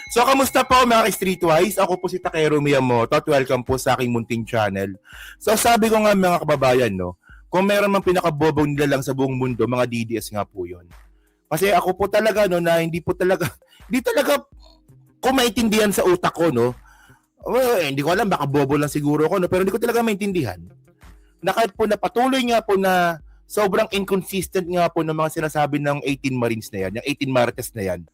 So, kamusta po mga ka-Streetwise? Ako po si Takero Miyamoto at welcome po sa aking munting channel. So, sabi ko nga mga kababayan, no, kung meron mang pinakabobong nila lang sa buong mundo, mga DDS nga po yun. Kasi ako po talaga, no, na hindi talaga ko maintindihan sa utak ko, no. Hindi ko alam, baka bobo lang siguro ako, no, pero hindi ko talaga maintindihan. Na kahit po na patuloy nga po na sobrang inconsistent nga po ng mga sinasabi ng 18 Marines na yan, yung 18 Marites na yan,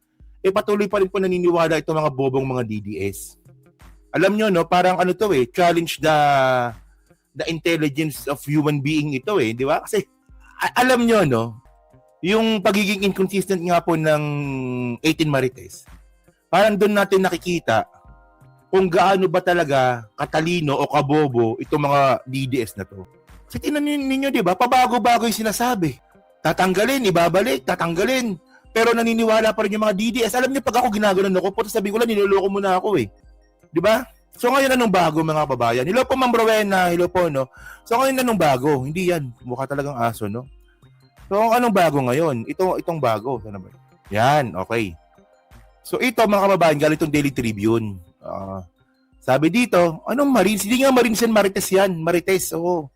patuloy pa rin po naniniwala itong mga bobong mga DDS. Alam nyo, no, parang ano to challenge the intelligence of human being ito di ba? Kasi alam nyo, no, yung pagiging inconsistent nga po ng 18 Marites, parang doon natin nakikita kung gaano ba talaga katalino o kabobo itong mga DDS na to. Kasi tinan ninyo, di ba, pabago-bago yung sinasabi. Tatanggalin, ibabalik, tatanggalin. Pero naniniwala pa rin yung mga DDS. Alam niyo, pag ako ginaganon ako, puto sabi ko lang, niloloko mo na ako Di ba? So ngayon anong bago mga kababayan? Hello po Ma'am Rowena, hello po, no? So ngayon anong bago? Hindi yan. Mukha talagang aso, no? So anong bago ngayon? Itong bago. Sana ba? Yan, okay. So ito mga kababayan, galing itong Daily Tribune. Sabi dito, anong Marines? Hindi nga Marines yan, Marites yan. Marites, oo.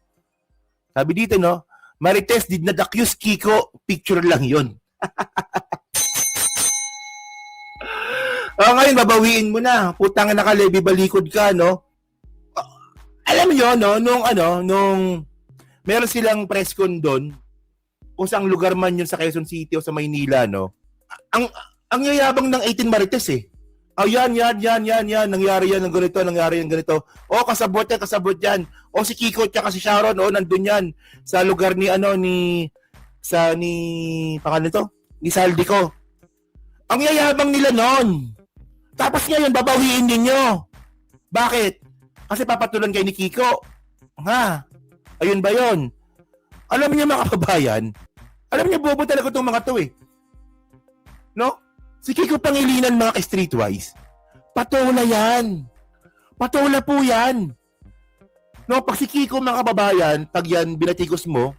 Sabi dito, no? Marites did not accuse Kiko. Picture lang yun. Ngayon, babawiin mo na. Putang na Levi, balikod ka, no? Alam niyo, no, nung meron silang press con doon, kung saang lugar man yun sa Quezon City o sa Maynila, no? Ang yayabang ng 18 Marites yan. Nangyari yan ng ganito, nangyari yan ganito. Kasabot yan. Si Kiko at si Sharon, nandun yan. Sa lugar ni pangalan nito? Ni Saldico. Ang yayabang nila noon. Tapos ngayon, babawiin ninyo. Bakit? Kasi papatulan kayo ni Kiko. Ayun ba yun? Alam niyo mga kababayan, alam niyo bobo talaga itong mga to No? Si Kiko Pangilinan mga ka-Streetwise, patola yan. Patola po yan. No, pag si Kiko mga kababayan, pag yan binatikos mo,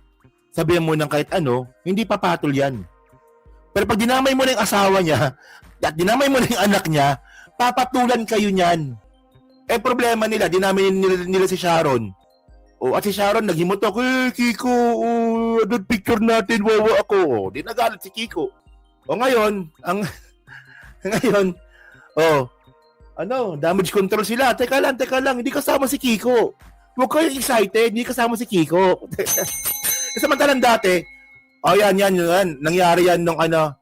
sabihan mo ng kahit ano, hindi papatol yan. Pero pag dinamay mo na yung asawa niya, at dinamay mo na yung anak niya, papatulan kayo niyan. Problema nila, dinamay nila si Sharon. At si Sharon naghimutok, Kiko, doon picture natin, wawa ako. Di nagalit si Kiko. Ngayon, damage control sila. Teka lang, hindi kasama si Kiko. Huwag kayong excited, hindi kasama si Kiko. Samantalang dati, yan. Nangyari yan ano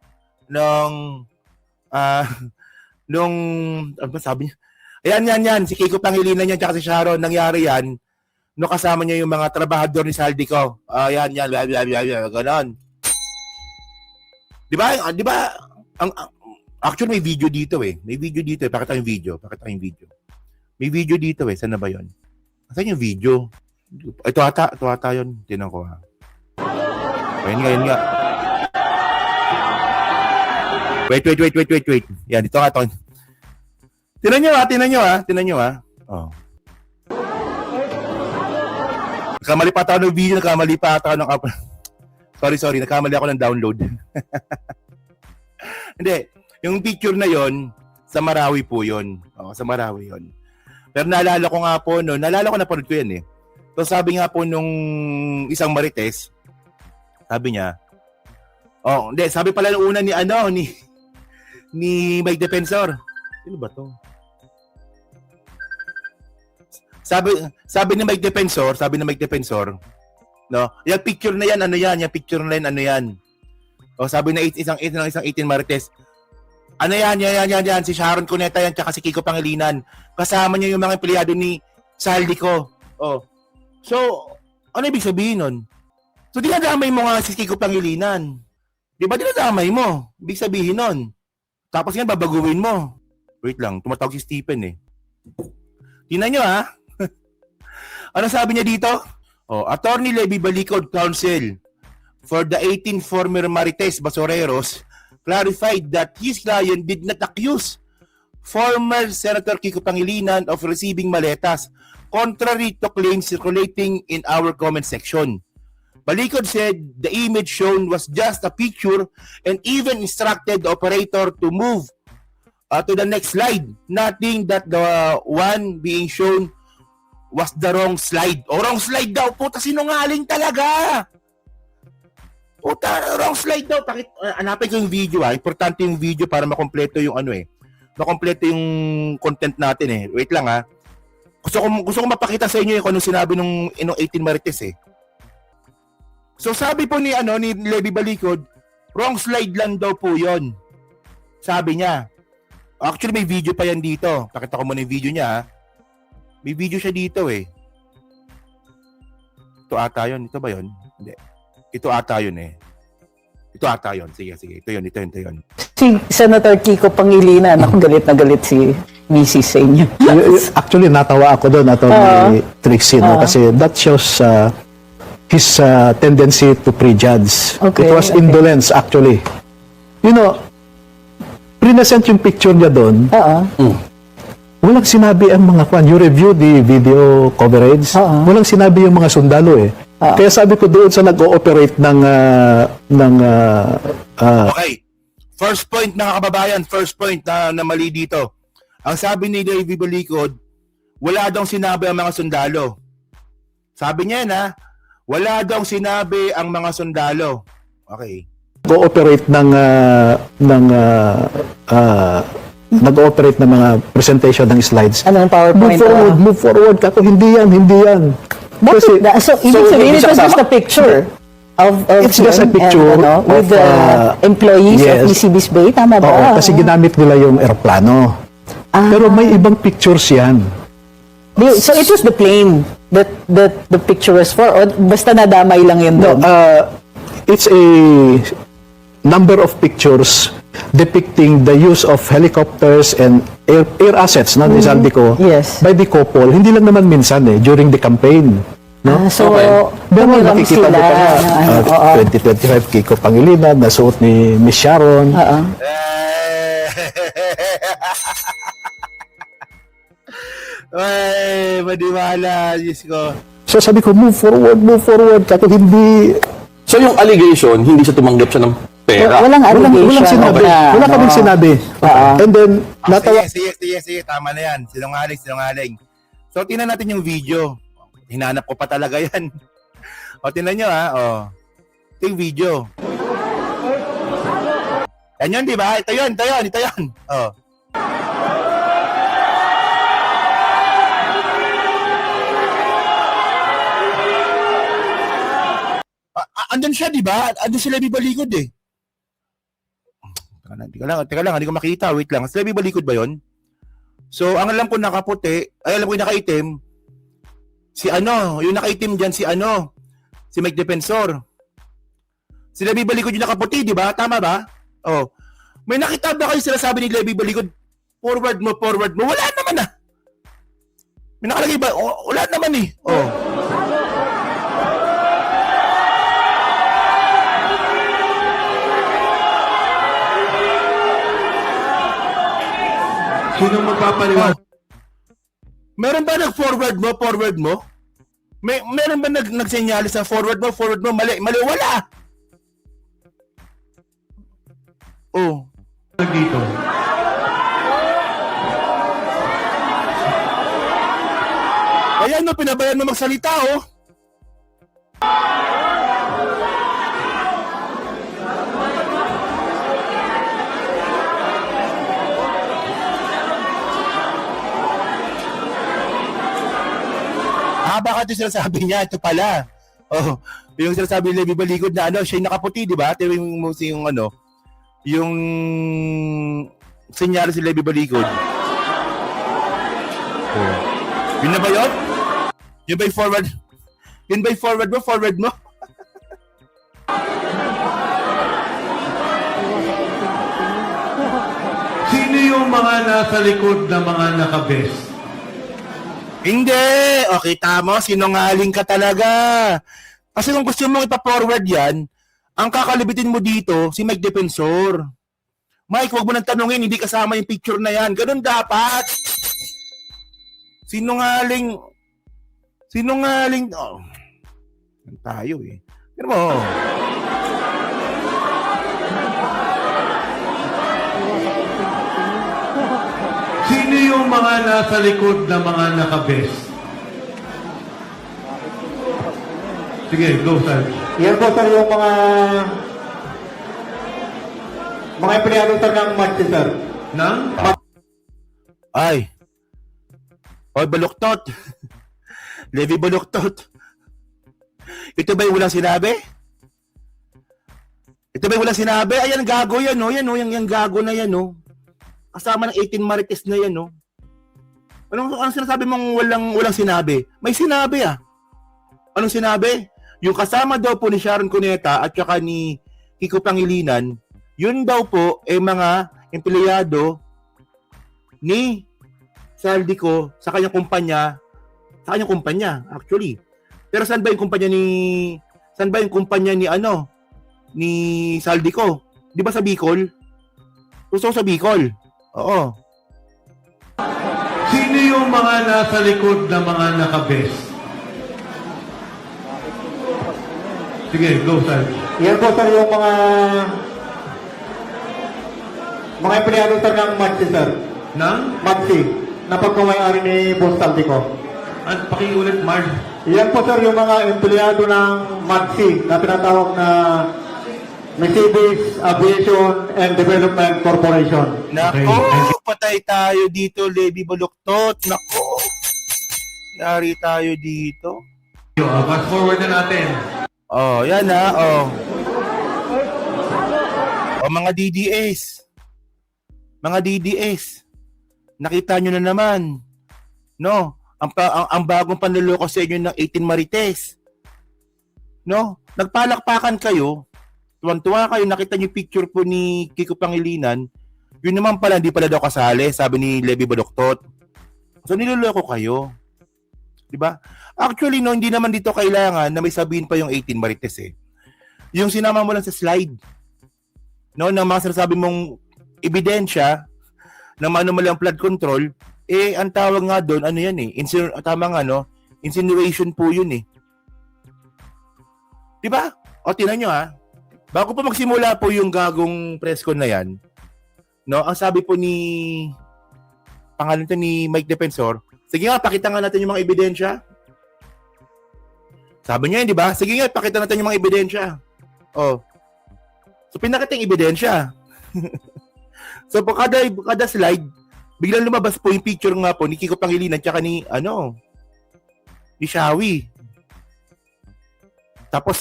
ba sabi niya? Yan. Si Kiko Pangilinan niya tsaka si Sharon, nangyari yan. No, kasama niya yung mga trabahador ni Saldico. Yan. Ganon. Di ba? Actually, may video dito Pakita yung video. May video dito Saan na ba yun? Saan yung video? Ito ata yun. Tinan ko Ayun nga. Wait. Yan, ito nga. Tinan nyo. Nakamali pa ako ng video, Sorry, nakamali ako ng download. Hindi, yung picture na yon sa Marawi po yon. Sa Marawi yon. Pero naalala ko napanood ko yan So sabi nga po nung isang Marites, sabi niya, sabi pala nung una ni Mike Defensor. Sino ba to? Sabi ni Mike Defensor, no? Yung picture na yan, ano yan? Sabi na isang 18 Marites. Ano yan, si Sharon Cuneta yan, tsaka si Kiko Pangilinan. Kasama niya yung mga empleyado ni Saldico. So, ano ibig sabihin nun? So, dinadamay mo nga si Kiko Pangilinan. Di ba dinadamay mo? Ibig sabihin nun. Tapos yan, babaguhin mo. Wait lang, tumatawag si Stephen Tingnan nyo Ano sabi niya dito? Attorney Levi Balicod Counsel for the 18 former Marites Basoreros clarified that his client did not accuse former Senator Kiko Pangilinan of receiving maletas, contrary to claims circulating in our comment section. Balicod said the image shown was just a picture and even instructed the operator to move To the next slide. Nothing that the one being shown was the wrong slide. O wrong slide daw. Puta, sinungaling talaga. Puta, wrong slide daw. Hanapin ko yung video ha. Importante yung video para makompleto yung ano eh. Makompleto yung content natin eh. Wait lang ha. Gusto ko mapakita sa inyo yung ano sinabi nung 18 Marites eh. So sabi po ni Levy Balikod, wrong slide lang daw po 'yon. Sabi niya. Actually may video pa yan dito. Pakita ko muna yung video niya ha. May video siya dito eh. Ito ata yun. Ito ba yun? Hindi. Ito ata yun eh. Ito ata yun. Sige. Ito yun. Si Senator Kiko Pangilinan, ako galit na galit si Mrs. sa inyo. Actually, natawa ako doon, Atty. Trixie, no? Kasi that shows his tendency to prejudge. Okay, It was indolence, actually. You know, present yung picture niya doon. Walang sinabi ang mga kwan. You review the video coverage. Walang sinabi yung mga sundalo eh. Kaya sabi ko doon sa nag-ooperate ng Okay. First point mga kababayan, na mali dito. Ang sabi ni Levy Balikod, wala daw sinabi ang mga sundalo. Sabi niya na, wala daw sinabi ang mga sundalo. Okay. Nag-ooperate nag-ooperate ng mga presentation ng slides. Anong PowerPoint? Move forward. Kako, hindi yan. Kasi, So, ibig sabihin, it was just a picture of it's just a picture and, with the employees of PCB's Bay, tama ba? Oo, kasi ginamit nila yung eroplano. Pero may ibang pictures yan. So, it was the plane that the picture was for? O basta nadamay lang yun doon? It's a number of pictures depicting the use of helicopters and air assets na ni Saldico Yes. by the couple. Hindi lang naman minsan during the campaign. No? So, Pero pumiram nakikita sila. mo pa na 2025 Kiko Pangilinan na suot ni Miss Sharon. Ay, madiwala, Diyos ko. So sabi ko, move forward. Kako hindi... So yung allegation, hindi siya tumanggap siya ng pera. Walang allegation. Walang sinabi. Wala kaming sinabi. And then, natawa... Sige, tama na yan. Sinungaling. So, tingnan natin yung video. Hinanap ko pa talaga yan. O, tingnan nyo ha. O. Ito yung video. Yan yun, di ba? Ito yun. O. Andun siya, di ba? Andun sila Balikod eh. Teka lang, hindi ko makita. Wait lang. Sila Balikod ba yon? So, ang alam ko nakaputi, alam ko yung nakaitim, yung nakaitim dyan si Mike Defensor. Sila Balikod yung nakaputi, di ba? Tama ba? Oh. May nakita ba kayo sila sabi ni Levy Balikod, forward mo. Wala naman ah. May nakalagay ba? Wala naman eh. Oh. Sino magpapaliwanag? Meron ba nag-forward mo? Meron ba nagsenyales sa forward mo? Mali, wala. Oh. Dito. Ayan mo, pinabayan mo magsalita oh. Baka ito sinasabi niya, ito pala. Oh, yung sinasabi ni Levy Balikod na siya yung nakaputi, di ba? Ito yung yung senyales si Levy Balikod. Oh. Yun na ba yun? Yun ba yung forward? Yun ba yung forward mo? Sino yung mga nasa likod na mga naka-vest? Hindi! Okay, tama. Sinungaling ka talaga. Kasi kung gusto mong ipa-forward yan, ang kakalibitin mo dito, si Mike Defensor. Mike, huwag mo nang tanungin, hindi kasama yung picture na yan. Ganun dapat. Sinungaling. Oh. Yan tayo eh. Pero mo. Sino yung mga nasa likod na mga nakabes? Sige, go, sir. Yan po sir yung mga empleyado sir ng Matsi sir. Nang? Ay. Oy, baluktot. Levi baluktot. Ito ba yung walang sinabi? Ito ba yung walang sinabi? Ayan, gago yan, no? Yan, no? Yung gago na yan, no? Kasama ng 18 Marites na yan, no? Anong sinasabi mong walang sinabi? May sinabi, ah. Anong sinabi? Yung kasama daw po ni Sharon Cuneta at saka ni Kiko Pangilinan, yun daw po ay mga empleyado ni Saldico sa kanyang kumpanya, actually. Pero saan ba yung kumpanya ni Saldico? Di ba sa Bicol? Gusto ko sa Bicol. Oo. Sino yung mga nasa likod na mga nakabes? Sige, go, sir. Yan po sir yung mga empleyado sir ng Matsi sir. Nang? Matsi, na pagkamayari ni Boss Saldico. At pakiulit, Mark. Yan po sir yung mga empleyado ng Matsi na tinatawag na Mercedes Aviation and Development Corporation. Nako, Okay. patay tayo dito, Levi Baluktot. Nako. Yari tayo dito. Fast forward na natin. Oh, yan na, oh. Oh, mga DDS. Mga DDS. Nakita nyo na naman. No? Ang bagong panluloko sa inyo ng 18 Marites. No? Nagpalakpakan kayo. Tuwan-tuwa kayo, nakita nyo picture po ni Kiko Pangilinan. Yun naman pala, hindi pala daw kasali, sabi ni Levi Baluktot. So, niloloko kayo. Diba? Actually, no, hindi naman dito kailangan na may sabihin pa yung 18 Marites eh. Yung sinama mo lang sa slide, no, ng mga sinasabi mong ebidensya ng manumalang flood control, eh, ang tawag nga doon, ano yan eh, tama nga, no, insinuation po yun eh. Diba? O, tinan nyo ha, bago pa magsimula po yung gagong press con na yan, no, ang sabi po ni, pangalan to ni Mike Defensor, sige nga, pakita nga natin yung mga ebidensya. Sabi niya, di ba? Sige nga, pakita natin yung mga ebidensya. Oh. So, pinakita yung ebidensya. So, po kada slide, biglang lumabas po yung picture nga po ni Kiko Pangilinan tsaka ni Shawi. Tapos,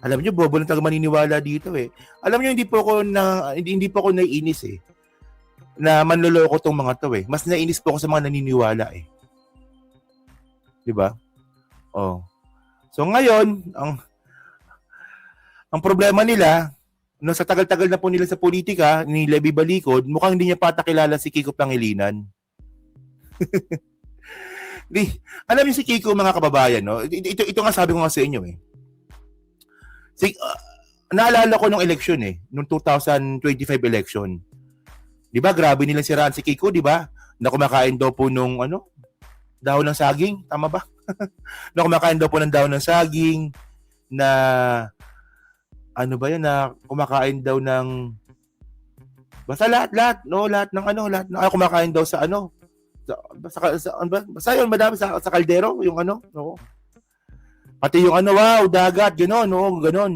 alam niyo, bobo lang taga maniniwala dito eh. Alam niyo, hindi po ako naiinis eh na manloloko tong mga to eh. Mas nainis po ako sa mga naniniwala eh. 'Di ba? Oh. So ngayon, ang problema nila, no, sa tagal-tagal na po nila sa politika ni Levi Balikod, mukhang hindi niya patakilala si Kiko Pangilinan. Alam niyo si Kiko, mga kababayan, no? Ito nga sabi ko nga sa inyo eh. Naalala ko nung election eh, nung 2025 election. 'Di ba? Grabe nila siraan si Kiko, 'di ba? Na kumakain daw po nung dahon ng saging, tama ba? Na kumakain daw po ng dahon ng saging, na na kumakain daw ng basta lahat ng kumakain daw sa basta yun, madami sa kaldero, yung no. Pati yung wow, dagat, gano'n, no, gano'n.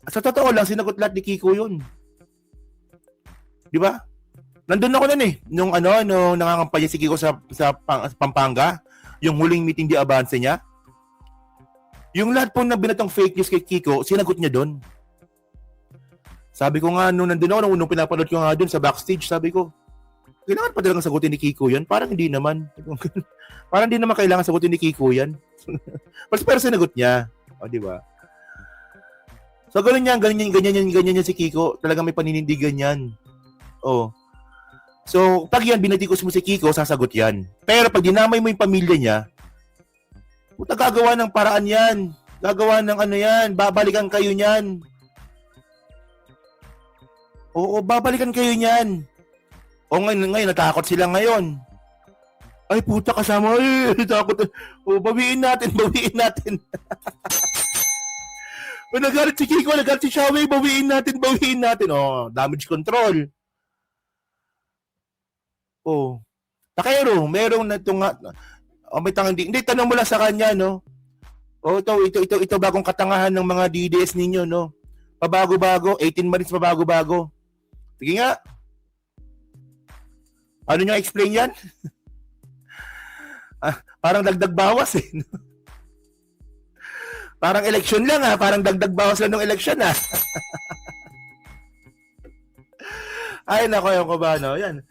Sa totoo lang, sinagot lahat ni Kiko yun. Di ba? Nandun ako nun eh. Nung nangangampanya si Kiko sa Pampanga, yung huling meeting di avance niya. Yung lahat po na binatong fake news kay Kiko, sinagot niya doon. Sabi ko nga, nung nandun ako, nung pinapanood ko nga doon sa backstage, sabi ko, kailangan pa talagang sagutin ni Kiko yan? Parang hindi naman. Parang hindi naman kailangan sagutin ni Kiko yan. Pero sinagot niya. O, di ba? So, ganyan yan si Kiko. Talagang may paninindigan yan. Oh. So, pag yan, binatikos mo si Kiko, sasagot yan. Pero pag dinamay mo yung pamilya niya, puta, gagawa ng paraan yan. Gagawa ng yan. Babalikan kayo niyan. Oo, babalikan kayo niyan. O ngayon, natakot sila ngayon. Ay, puta, kasama. Ay, takot. O, bawiin natin. O nagalit si Kiko, nagalit si Xiaowei, bawiin natin. Oh, damage control. Oh. Takero, merong na may tangang hindi, tanong mo lang sa kanya, no? Oh, ito bagong katangahan ng mga DDS ninyo, no? Pabago-bago, 18 months pabago-bago. Sige nga. Ano nyo explain yan? Parang dagdag bawas eh. Parang election lang parang dagdag bawas lang ng election Ay nako, yung ko ba, no? Yan.